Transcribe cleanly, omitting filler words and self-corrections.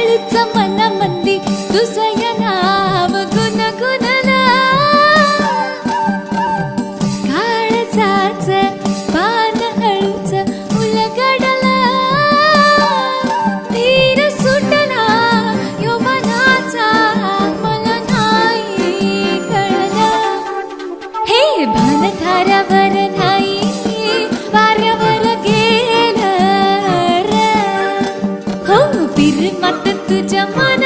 हळूच मनामंदी तुझं नाव गुणगुणला काळजाच पान हळूच उलगडला धीर सुटला यो मनाचा मला नाही कळला हे भान थारावर नाही वाऱ्यावर गेलं र हो पीर मात तुझ्या मन